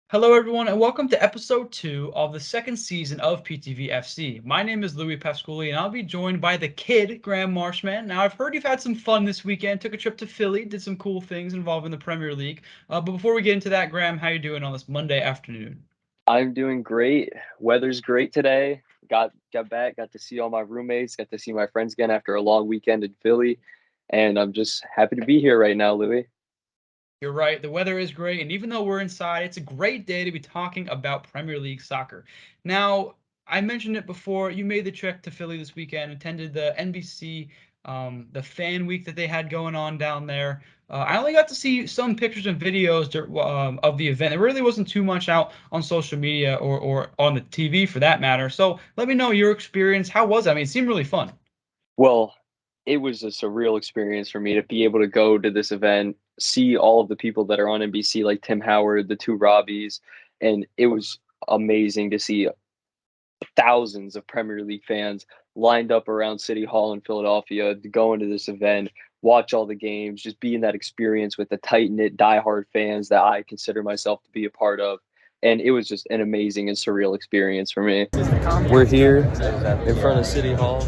Hello, everyone, and welcome to episode 2 of the second season of PTV FC. My name is Louie Pasculli, and I'll be joined by the kid, Graham Marshman. Now, I've heard you've had some fun this weekend, took a trip to Philly, did some cool things involving the Premier League. But before we get into that, Graham, how you doing on this Monday afternoon? I'm doing great. Weather's great today. Got back, got to see all my roommates, got to see my friends again after a long weekend in Philly, and I'm just happy to be here right now, Louis. You're right, the weather is great, and even though we're inside, it's a great day to be talking about Premier League soccer. Now, I mentioned it before, you made the trek to Philly this weekend, attended the NBC, the fan week that they had going on down there. I only got to see some pictures and videos of the event. There really wasn't too much out on social media or on the TV for that matter. So let me know your experience. How was it? I mean, it seemed really fun. Well, it was a surreal experience for me to be able to go to this event, see all of the people that are on NBC, like Tim Howard, the two Robbies, and it was amazing to see thousands of Premier League fans lined up around City Hall in Philadelphia to go into this event, watch all the games, just be in that experience with the tight knit, diehard fans that I consider myself to be a part of. And it was just an amazing and surreal experience for me. We're here in front of City Hall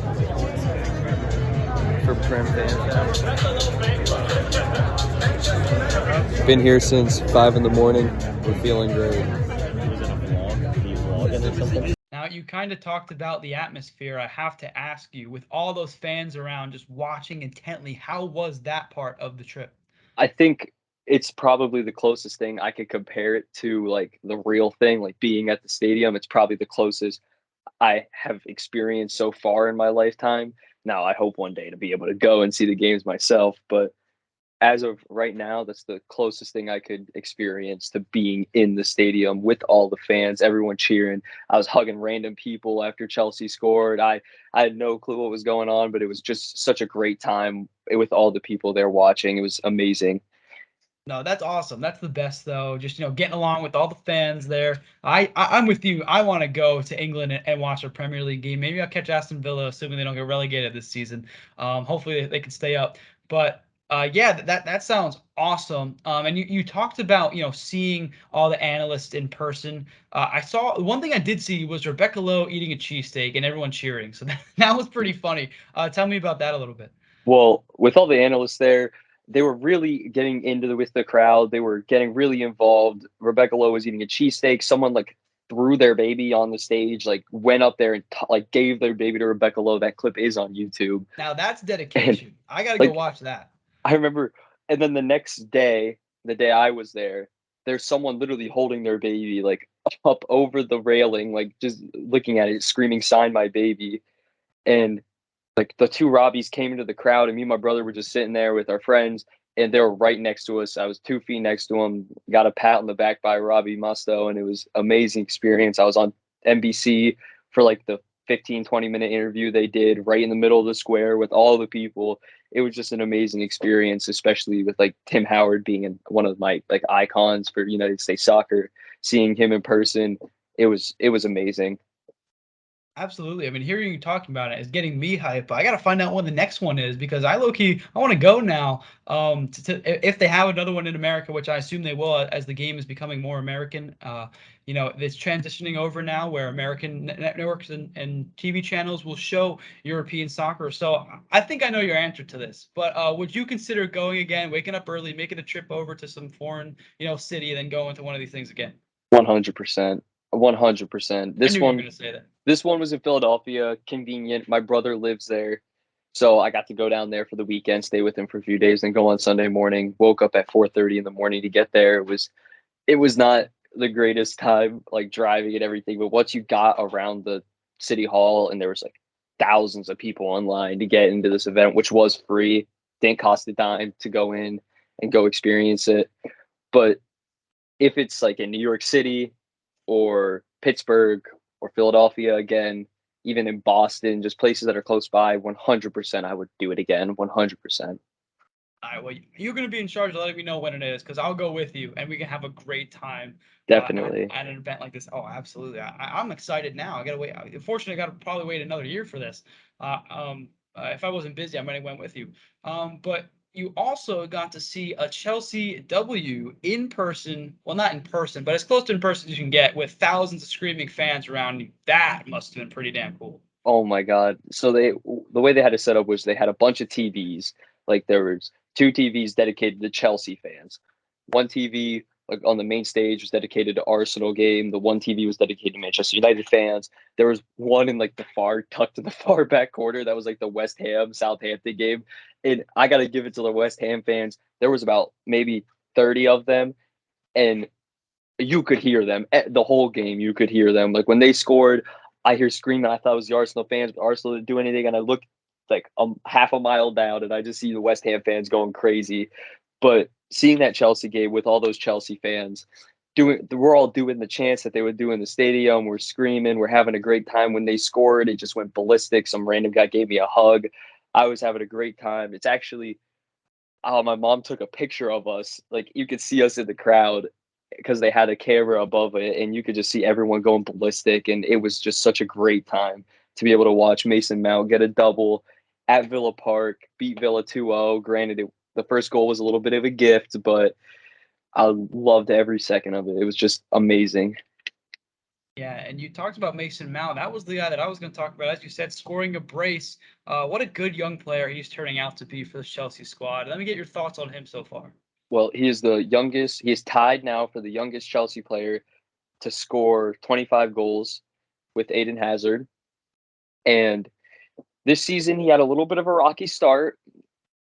for Prem fans. Been here since 5 in the morning. We're feeling great. Now, you kind of talked about the atmosphere. I have to ask you, with all those fans around just watching intently, how was that part of the trip? I think it's probably the closest thing I could compare it to, like the real thing, like being at the stadium. It's probably the closest I have experienced so far in my lifetime. Now, I hope one day to be able to go and see the games myself, but as of right now, that's the closest thing I could experience to being in the stadium with all the fans, everyone cheering. I was hugging random people after Chelsea scored. I had no clue what was going on, but it was just such a great time with all the people there watching. It was amazing. No, that's awesome. That's the best though. Just getting along with all the fans there. I'm with you. I want to go to England and watch a Premier League game. Maybe I'll catch Aston Villa, assuming they don't get relegated this season. Hopefully they can stay up. But yeah, that sounds awesome. And you talked about seeing all the analysts in person. I saw one thing I did see was Rebecca Lowe eating a cheesesteak and everyone cheering. So that was pretty funny. Tell me about that a little bit. Well, with all the analysts there, they were really getting with the crowd. They were getting really involved. Rebecca Lowe was eating a cheesesteak. Someone like threw their baby on the stage, like went up there and like gave their baby to Rebecca Lowe. That clip is on YouTube. Now that's And dedication. I gotta go like watch that. I remember, and then the next day, the day I was there, there's someone literally holding their baby like up over the railing, like just looking at it, screaming, "Sign my baby!" And like the two Robbies came into the crowd, and me and my brother were just sitting there with our friends, and they were right next to us. I was 2 feet next to them, got a pat on the back by Robbie Musto, and it was amazing experience. I was on NBC for like the 15-20 minute interview they did right in the middle of the square with all the people. It was just an amazing experience, especially with like Tim Howard being one of my like icons for United States soccer. Seeing him in person, it was amazing. Absolutely. I mean, hearing you talking about it is getting me hyped. But I got to find out when the next one is because I low key I want to go now. If they have another one in America, which I assume they will, as the game is becoming more American. It's transitioning over now where American networks and TV channels will show European soccer. So I think I know your answer to this. But would you consider going again, waking up early, making a trip over to some foreign city, and then going to one of these things again? 100%. 100%. I knew you were going to say that. This one was in Philadelphia, convenient. My brother lives there. So I got to go down there for the weekend, stay with him for a few days, and go on Sunday morning. Woke up at 4:30 in the morning to get there. It was not the greatest time, like driving and everything, but once you got around the city hall and there was like thousands of people online to get into this event, which was free, didn't cost a dime to go in and go experience it. But if it's like in New York City or Pittsburgh or Philadelphia again, even in Boston, just places that are close by, 100% I would do it again, 100%. All right, well, you're going to be in charge of letting me know when it is because I'll go with you and we can have a great time Definitely. at an event like this. Oh, absolutely. I'm excited now. I got to wait. Unfortunately, I got to probably wait another year for this. If I wasn't busy, I might have went with you. But you also got to see a Chelsea W in person. Well, not in person, but as close to in person as you can get with thousands of screaming fans around you. That must have been pretty damn cool. Oh my God. So the way they had it set up was they had a bunch of TVs. Like there was two TVs dedicated to Chelsea fans. One TV like on the main stage was dedicated to Arsenal game. The one TV was dedicated to Manchester United fans. There was one in like the far tucked in the far back corner that was like the West Ham Southampton game. And I gotta give it to the West Ham fans. There was about maybe 30 of them, and you could hear them the whole game. You could hear them. Like when they scored, I hear screaming. I thought it was the Arsenal fans, but Arsenal didn't do anything. And I looked like half a mile down, and I just see the West Ham fans going crazy. But seeing that Chelsea game with all those Chelsea fans we're all doing the chants that they would do in the stadium. We're screaming. We're having a great time. When they scored, it just went ballistic. Some random guy gave me a hug. I was having a great time. It's actually, oh, my mom took a picture of us. Like you could see us in the crowd because they had a camera above it, and you could just see everyone going ballistic. And it was just such a great time to be able to watch Mason Mount get a double at Villa Park, beat Villa 2-0. Granted, the first goal was a little bit of a gift, but I loved every second of it. It was just amazing. Yeah, and you talked about Mason Mount. That was the guy that I was going to talk about. As you said, scoring a brace. What a good young player he's turning out to be for the Chelsea squad. Let me get your thoughts on him so far. Well, he is the youngest. He is tied now for the youngest Chelsea player to score 25 goals with Aiden Hazard. And this season, he had a little bit of a rocky start.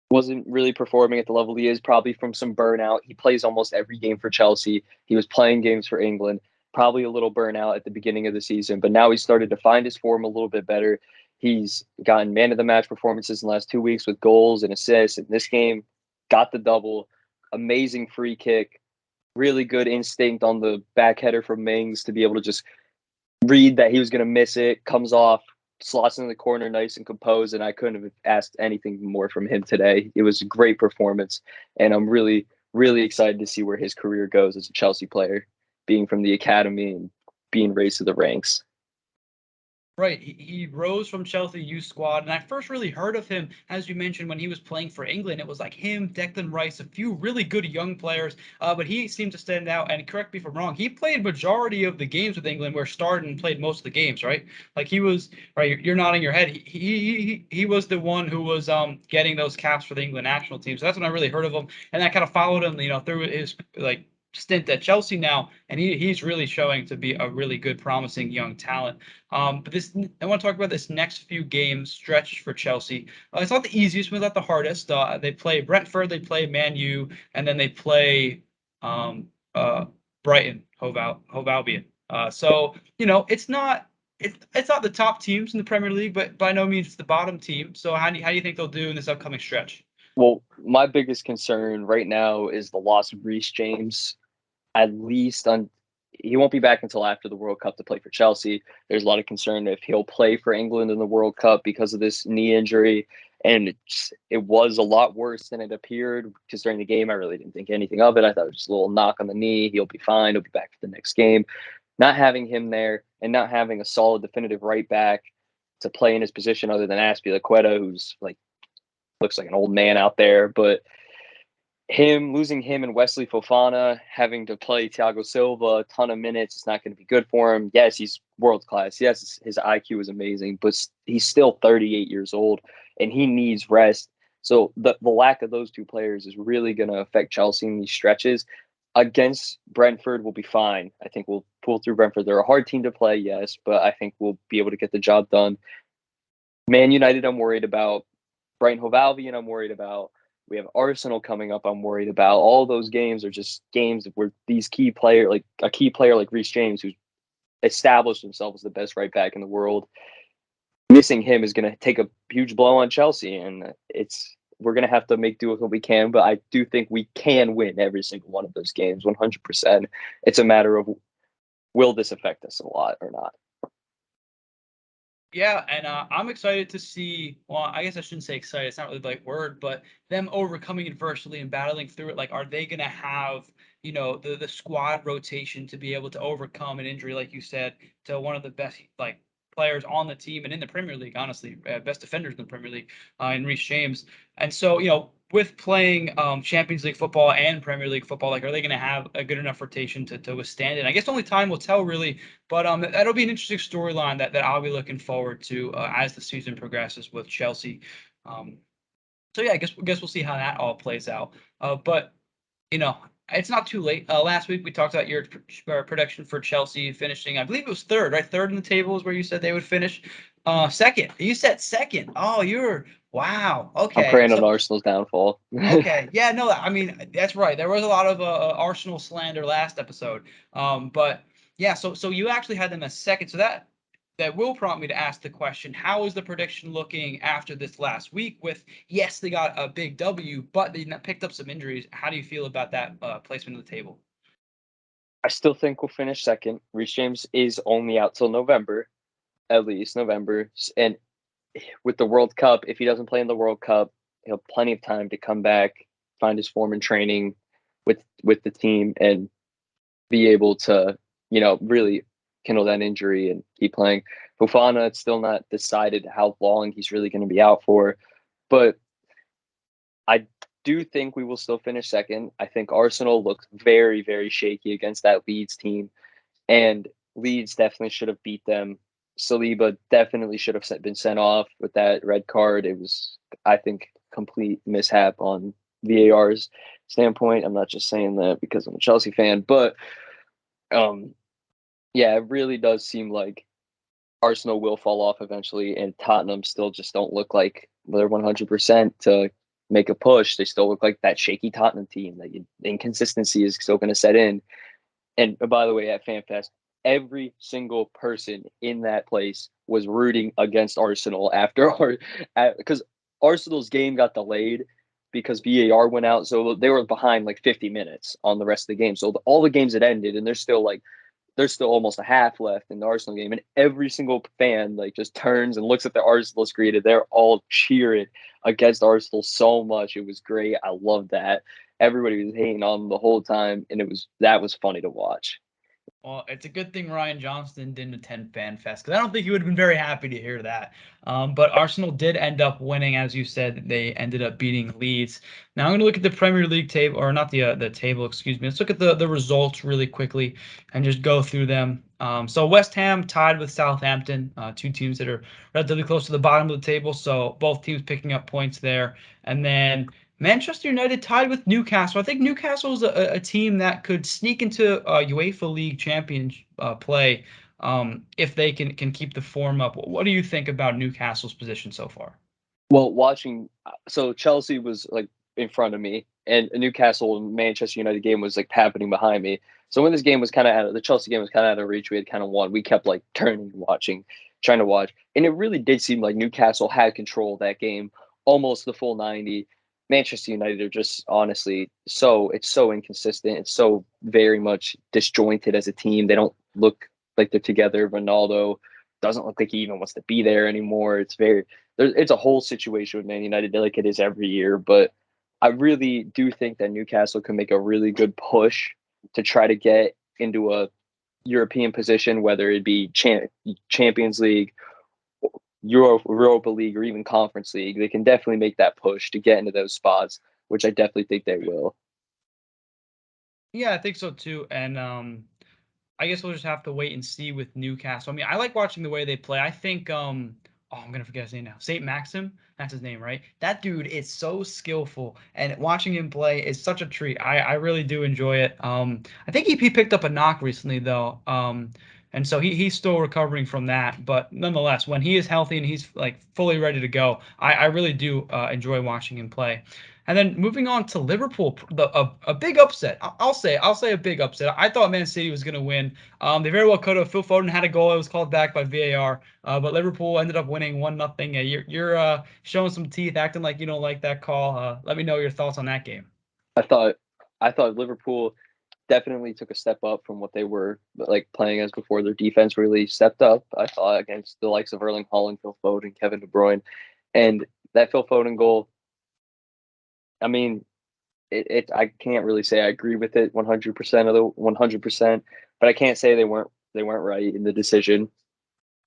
Wasn't really performing at the level he is, probably from some burnout. He plays almost every game for Chelsea. He was playing games for England. Probably a little burnout at the beginning of the season, but now he's started to find his form a little bit better. He's gotten man of the match performances in the last 2 weeks with goals and assists. In this game, got the double. Amazing free kick. Really good instinct on the back header from Mings to be able to just read that he was going to miss it. Comes off, slots in the corner, nice and composed. And I couldn't have asked anything more from him today. It was a great performance, and I'm really, really excited to see where his career goes as a Chelsea player, being from the academy and being raised to the ranks. Right. He rose from Chelsea youth squad, and I first really heard of him, as you mentioned, when he was playing for England. It was like him, Declan Rice, a few really good young players, but he seemed to stand out. And correct me if I'm wrong, he played majority of the games with England, where Starden played most of the games, right? Like he was right. You're nodding your head. He was the one who was getting those caps for the England national team. So that's when I really heard of him, and I kind of followed him, through his like stint at Chelsea now, and he's really showing to be a really good, promising young talent. But I want to talk about this next few games stretch for Chelsea. It's not the easiest, but not the hardest. They play Brentford, they play Man U, and then they play um, uh, Brighton, Hove Albion. So it's not the top teams in the Premier League, but by no means it's the bottom team. So how do you think they'll do in this upcoming stretch? Well, my biggest concern right now is the loss of Reece James. At least on He won't be back until after the World Cup to play for Chelsea. There's a lot of concern if he'll play for England in the World Cup because of this knee injury. And it was a lot worse than it appeared because during the game, I really didn't think anything of it. I thought it was just a little knock on the knee. He'll be fine. He'll be back for the next game. Not having him there and not having a solid definitive right back to play in his position other than Azpilicueta, who's like looks like an old man out there. But him losing him and Wesley Fofana, having to play Thiago Silva a ton of minutes, it's not going to be good for him. Yes, he's world class. Yes, his IQ is amazing, but he's still 38 years old and he needs rest. So the lack of those two players is really going to affect Chelsea in these stretches. Against Brentford, we'll be fine. I think we'll pull through Brentford. They're a hard team to play, yes, but I think we'll be able to get the job done. Man United, I'm worried about. Brighton Hove Albion, I'm worried about. We have Arsenal coming up. I'm worried about. All those games are just games where these key player, like a key player like Reece James, who's established himself as the best right back in the world, missing him is going to take a huge blow on Chelsea, and we're going to have to make do with what we can. But I do think we can win every single one of those games, 100%. It's a matter of will this affect us a lot or not. Yeah, and I'm excited to see. Well, I guess I shouldn't say excited. It's not really the right word, but them overcoming adversity and battling through it. Like, are they going to have the squad rotation to be able to overcome an injury, like you said, to one of the best like players on the team and in the Premier League, honestly, best defenders in the Premier League, in Reece James. And so with playing Champions League football and Premier League football, like, are they going to have a good enough rotation to withstand it? I guess only time will tell, really. But that'll be an interesting storyline that I'll be looking forward to as the season progresses with Chelsea. So yeah, I guess we'll see how that all plays out. But you know, it's not too late. Last week we talked about your prediction for Chelsea finishing. I believe it was third, right? Third in the table is where you said they would finish. Second. You said second. Oh, you're wow. I'm Okay. praying on So Arsenal's downfall. okay. Yeah. No. I mean, that's right. There was a lot of Arsenal slander last episode. But yeah. So you actually had them as second. So that will prompt me to ask the question: how is the prediction looking after this last week? With yes, they got a big W, but they picked up some injuries. How do you feel about that placement of the table? I still think we'll finish second. Reece James is only out till November, at least November. And with the World Cup, if he doesn't play in the World Cup, he'll have plenty of time to come back, find his form in training with the team, and be able to, really kindle that injury and keep playing. Fofana, it's still not decided how long he's really going to be out for, but I do think we will still finish second. I think Arsenal looks very, very shaky against that Leeds team, and Leeds definitely should have beat them. Saliba definitely should have been sent off with that red card. It was, I think, complete mishap on VAR's standpoint. I'm not just saying that because I'm a Chelsea fan, but um, yeah, it really does seem like Arsenal will fall off eventually, and Tottenham still just don't look like they're 100% to make a push. They still look like that shaky Tottenham team. That inconsistency is still going to set in. And by the way, at FanFest, every single person in that place was rooting against Arsenal because Arsenal's game got delayed because VAR went out, so they were behind like 50 minutes on the rest of the game. So all the games had ended, and there's still almost a half left in the Arsenal game, and every single fan like just turns and looks at the Arsenal screen, and they're all cheering against Arsenal so much. It was great. I loved that. Everybody was hating on them the whole time, and that was funny to watch. Well, it's a good thing Ryan Johnston didn't attend FanFest because I don't think he would have been very happy to hear that. But Arsenal did end up winning, as you said. They ended up beating Leeds. Now I'm going to look at the Premier League table, or not the table, excuse me. Let's look at the results really quickly and just go through them. So West Ham tied with Southampton, two teams that are relatively close to the bottom of the table. So both teams picking up points there, and then Manchester United tied with Newcastle. I think Newcastle is a team that could sneak into UEFA League Champions play if they can keep the form up. What do you think about Newcastle's position so far? Well, so Chelsea was like in front of me, and a Newcastle and Manchester United game was like happening behind me. So when this game was kind of out of the Chelsea game was kind of out of reach, we had kind of won. We kept like turning and watching, trying to watch, and it really did seem like Newcastle had control of that game almost the full 90. Manchester United are just honestly it's so inconsistent. It's so very much disjointed as a team. They don't look like they're together. Ronaldo doesn't look like he even wants to be there anymore. It's a whole situation with Man United like it is every year. But I really do think that Newcastle can make a really good push to try to get into a European position, whether it be Champions League, Europa League, or even Conference League. They can definitely make that push to get into those spots, which I definitely think they will. Yeah, I think so too. And I guess we'll just have to wait and see with Newcastle. I mean, I like watching the way they play. I think oh, I'm gonna forget his name now. Saint Maxim, that's his name, right? That dude is so skillful, and watching him play is such a treat. I really do enjoy it. I think he picked up a knock recently though. And so he's still recovering from that, but nonetheless, when he is healthy and he's like fully ready to go, I really do enjoy watching him play. And then moving on to Liverpool, a big upset. I'll say a big upset. I thought Man City was going to win. They very well could have. Phil Foden had a goal. It was called back by VAR. But Liverpool ended up winning 1-0. You're showing some teeth, acting like you don't like that call. Let me know your thoughts on that game. I thought I thought Liverpool definitely took a step up from what they were like playing as before. Their defense really stepped up, I thought, against the likes of Erling Haaland, Phil Foden, Kevin De Bruyne, and that Phil Foden goal. I mean, I can't really say I agree with it 100% of the 100%, but I can't say they weren't right in the decision.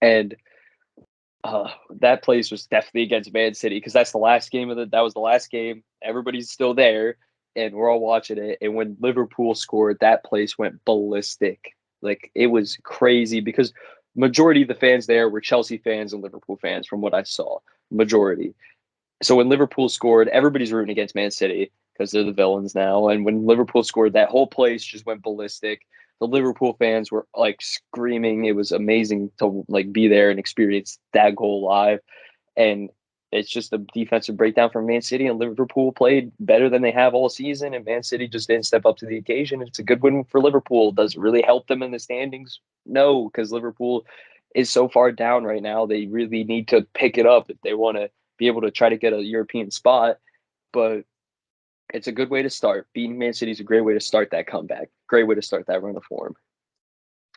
And That place was definitely against Man City because that's the last game of the. That was the last game. Everybody's still there, and we're all watching it. And when Liverpool scored, that place went ballistic. Like it was crazy because majority of the fans there were Chelsea fans and Liverpool fans, from what I saw. Majority. So when Liverpool scored, everybody's rooting against Man City because they're the villains now. And when Liverpool scored, that whole place just went ballistic. The Liverpool fans were like screaming. It was amazing to like be there and experience that goal live. And it's just a defensive breakdown from Man City, and Liverpool played better than they have all season, and Man City just didn't step up to the occasion. It's a good win for Liverpool. Does it really help them in the standings? No, because Liverpool is so far down right now. They really need to pick it up if they want to be able to try to get a European spot. But it's a good way to start. Beating Man City is a great way to start that comeback. Great way to start that run of form.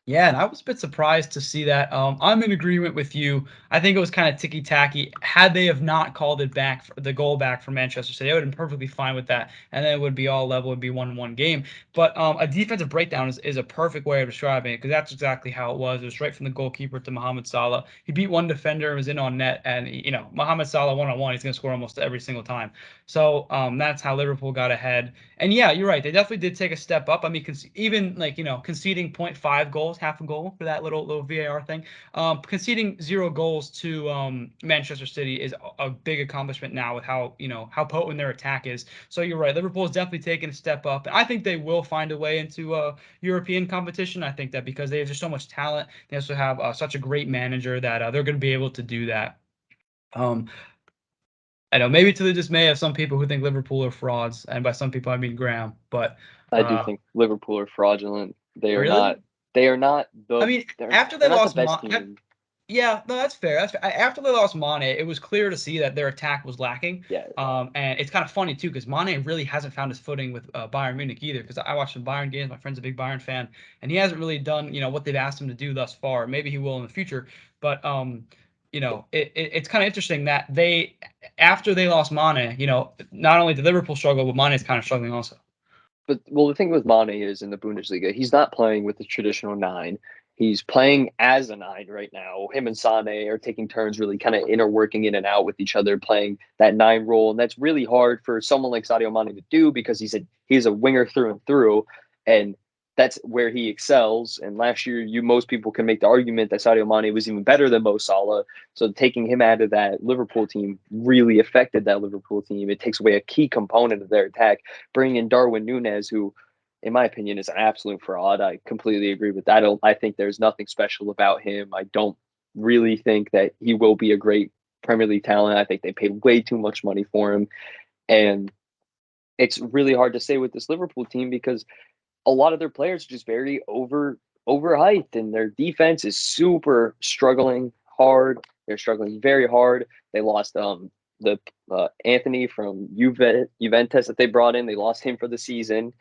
Yeah, and I was a bit surprised to see that. I'm in agreement with you. I think it was kind of ticky tacky. Had they have not called it back, the goal back for Manchester City, I would have been perfectly fine with that, and then it would be all level, it would be 1-1 game. But a defensive breakdown is a perfect way of describing it because that's exactly how it was. It was right from the goalkeeper to Mohamed Salah. He beat one defender and was in on net, and Mohamed Salah 1-on-1, he's going to score almost every single time. So that's how Liverpool got ahead. And yeah, you're right. They definitely did take a step up. I mean, even like conceding zero point 0.5 goals, half a goal for that little VAR thing. Conceding 0 goals to Manchester City is a big accomplishment now with how potent their attack is. So you're right. Liverpool has definitely taken a step up, and I think they will find a way into European competition. I think that because they have just so much talent, they also have such a great manager that they're going to be able to do that. Um, I know maybe to the dismay of some people who think Liverpool are frauds, and by some people I mean Graham. But I do uh, think Liverpool are fraudulent. They are not. really, They are not I the. mean, They're after they they're not the lost, best team. yeah, no, that's fair. That's fair. After they lost Mane, it was clear to see that their attack was lacking. Yeah, And it's kind of funny too because Mane really hasn't found his footing with Bayern Munich either. Because I watched some Bayern games. My friend's a big Bayern fan, and he hasn't really done what they've asked him to do thus far. Maybe he will in the future, but it's kind of interesting that they after they lost Mane, not only did Liverpool struggle, but Mane is kind of struggling also. but well, the thing with Mane is in the Bundesliga, he's not playing with the traditional nine. He's playing as a nine right now. Him and Sane are taking turns, really kind of working in and out with each other, playing that nine role, and that's really hard for someone like Sadio Mane to do because he's a winger through and through, and that's where he excels. And last year, most people can make the argument that Sadio Mane was even better than Mo Salah. So taking him out of that Liverpool team really affected that Liverpool team. It takes away a key component of their attack. Bringing in Darwin Núñez, who, in my opinion, is an absolute fraud. I completely agree with that. I think there's nothing special about him. I don't really think that he will be a great Premier League talent. I think they paid way too much money for him, and it's really hard to say with this Liverpool team because a lot of their players are just very overhyped, and their defense is super struggling hard. They're struggling very hard. They lost the Anthony from Juventus that they brought in. They lost him for the season,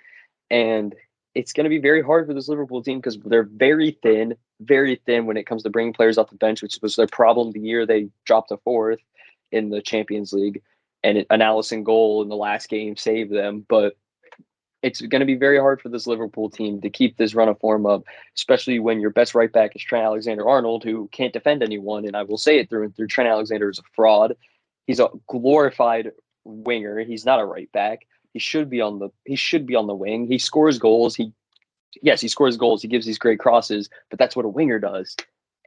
and it's going to be very hard for this Liverpool team because they're very thin when it comes to bringing players off the bench, which was their problem the year they dropped to fourth in the Champions League, and an Alisson goal in the last game saved them. But it's going to be very hard for this Liverpool team to keep this run of form up, especially when your best right back is Trent Alexander-Arnold, who can't defend anyone. And I will say it through and through. Trent Alexander is a fraud. He's a glorified winger. He's not a right back. He should be on the wing. He scores goals. He scores goals. He gives these great crosses, but that's what a winger does.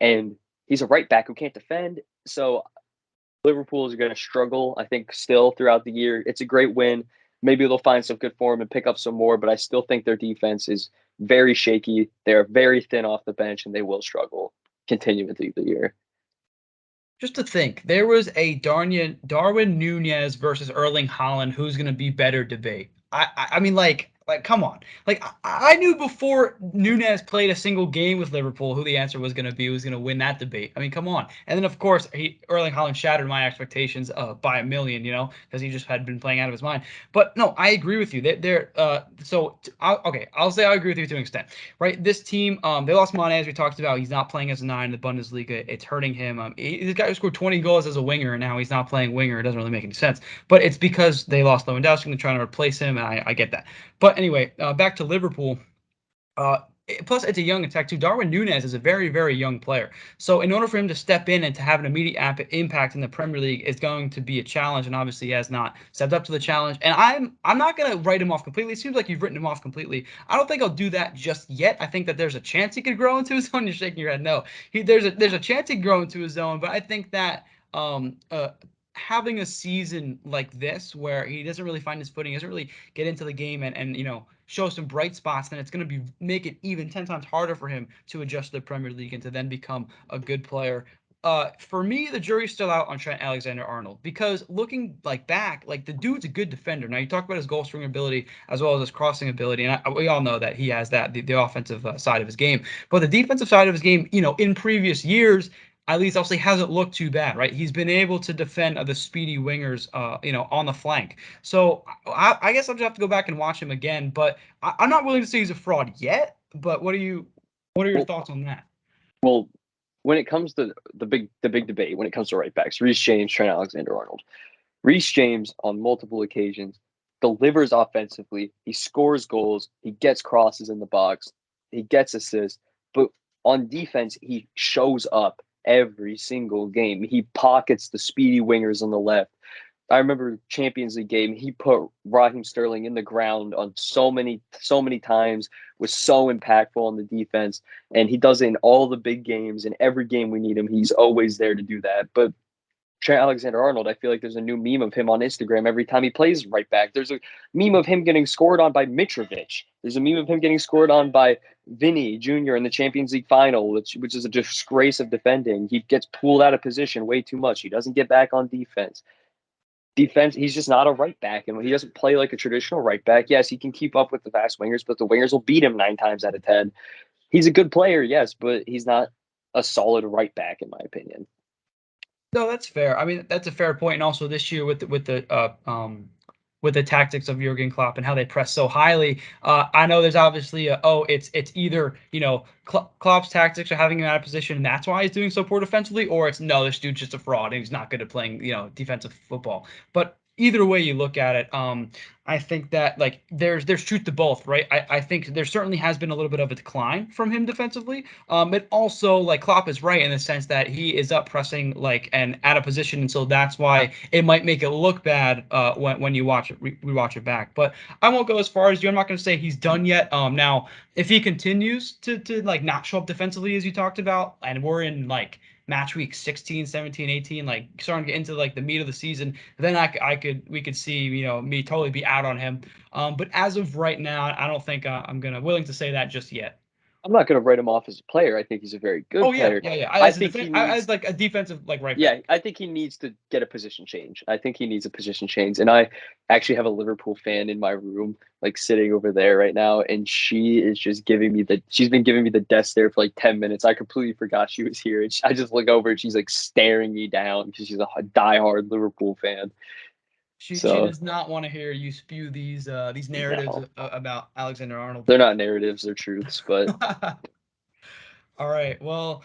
And he's a right back who can't defend. So Liverpool is going to struggle, I think, still throughout the year. It's a great win. Maybe they'll find some good form and pick up some more, but I still think their defense is very shaky. They're very thin off the bench, and they will struggle continuing through the year. Just to think, there was a Darwin Núñez versus Erling Haaland who's going to be better debate. I mean, like, come on. Like, I knew before Núñez played a single game with Liverpool who the answer was going to be, who was going to win that debate. I mean, come on. And then, of course, Erling Haaland shattered my expectations by a million, because he just had been playing out of his mind. But no, I agree with you. I'll say I agree with you to an extent, right? This team, they lost Mane, as we talked about. He's not playing as a nine in the Bundesliga. It's hurting him. This guy who scored 20 goals as a winger, and now he's not playing winger. It doesn't really make any sense. But it's because they lost Lewandowski and they're trying to replace him, and I get that. But anyway, back to Liverpool. plus it's a young attack too. Darwin Núñez is a very, very young player. So in order for him to step in and to have an immediate impact in the Premier League is going to be a challenge, and obviously he has not stepped up to the challenge. And I'm not gonna write him off completely. It seems like you've written him off completely. I don't think I'll do that just yet. I think that there's a chance he could grow into his zone. You're shaking your head. No, there's a chance he could grow into his zone, but I think that um uh having a season like this where he doesn't really find his footing, doesn't really get into the game and show some bright spots, then it's going to be make it even 10 times harder for him to adjust to the Premier League and to then become a good player. For me, the jury's still out on Trent Alexander-Arnold because looking like back, like the dude's a good defender. Now you talk about his goal scoring ability as well as his crossing ability, and we all know that he has that the offensive side of his game, but the defensive side of his game, in previous years, at least I'll say hasn't looked too bad, right? He's been able to defend the speedy wingers, on the flank. So I guess I'll just have to go back and watch him again. But I'm not willing to say he's a fraud yet. But what are your Well, thoughts on that? well, when it comes to the big debate, when it comes to right backs, Reece James, Trent Alexander-Arnold. Reece James on multiple occasions delivers offensively. He scores goals. He gets crosses in the box. He gets assists. But on defense, he shows up every single game. He pockets the speedy wingers on the left. I remember Champions League game. He put Raheem Sterling in the ground on so many times. Was so impactful on the defense, and he does it in all the big games. In every game we need him, he's always there to do that. But Trent Alexander-Arnold, I feel like there's a new meme of him on Instagram every time he plays right back. There's a meme of him getting scored on by Mitrovic. There's a meme of him getting scored on by Vinny Jr. in the Champions League final, which is a disgrace of defending. He gets pulled out of position way too much. He doesn't get back on defense. He's just not a right back, and he doesn't play like a traditional right back. Yes, he can keep up with the fast wingers, but the wingers will beat him 9 times out of 10. He's a good player, yes, but he's not a solid right back, in my opinion. No, that's fair. I mean, that's a fair point. And also this year with the tactics of Jurgen Klopp and how they press so highly, I know there's obviously it's either Klopp's tactics are having him out of position and that's why he's doing so poor defensively, or it's no, this dude's just a fraud and he's not good at playing defensive football. But either way you look at it, I think that like there's truth to both, right? I think there certainly has been a little bit of a decline from him defensively. But also like Klopp is right in the sense that he is up pressing like and out of position, and so that's why it might make it look bad when you watch it we watch it back. But I won't go as far as you. I'm not going to say he's done yet. Now if he continues to like not show up defensively as you talked about, and we're in like match week 16, 17, 18, like starting to get into like the meat of the season, then we could see me totally be out on him. But as of right now, I don't think I'm gonna willing to say that just yet. I'm not going to write him off as a player. I think he's a very good Oh yeah, player. yeah, yeah. I think he needs, As like a defensive like right yeah, back. I think he needs to get a position change. I think he needs a position change. And I actually have a Liverpool fan in my room, like sitting over there right now, and she is just she's been giving me the death stare for like 10 minutes. I completely forgot she was here. And I just look over and she's like staring me down because she's a diehard Liverpool fan. She So does not want to hear you spew these narratives no, about Alexander Arnold. they're not narratives, they're truths. But All right. Well,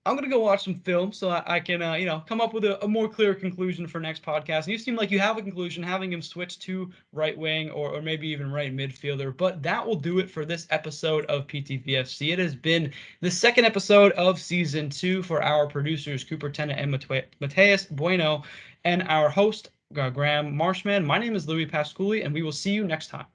I'm gonna go watch some film so I can come up with a more clear conclusion for next podcast. And you seem like you have a conclusion, having him switch to right wing or maybe even right midfielder. But that will do it for this episode of PTV FC. It has been the second episode of season 2 for our producers Cooper Tennant and Mateus Bueno, and our host Graham Marshman. My name is Louie Pasculli, and we will see you next time.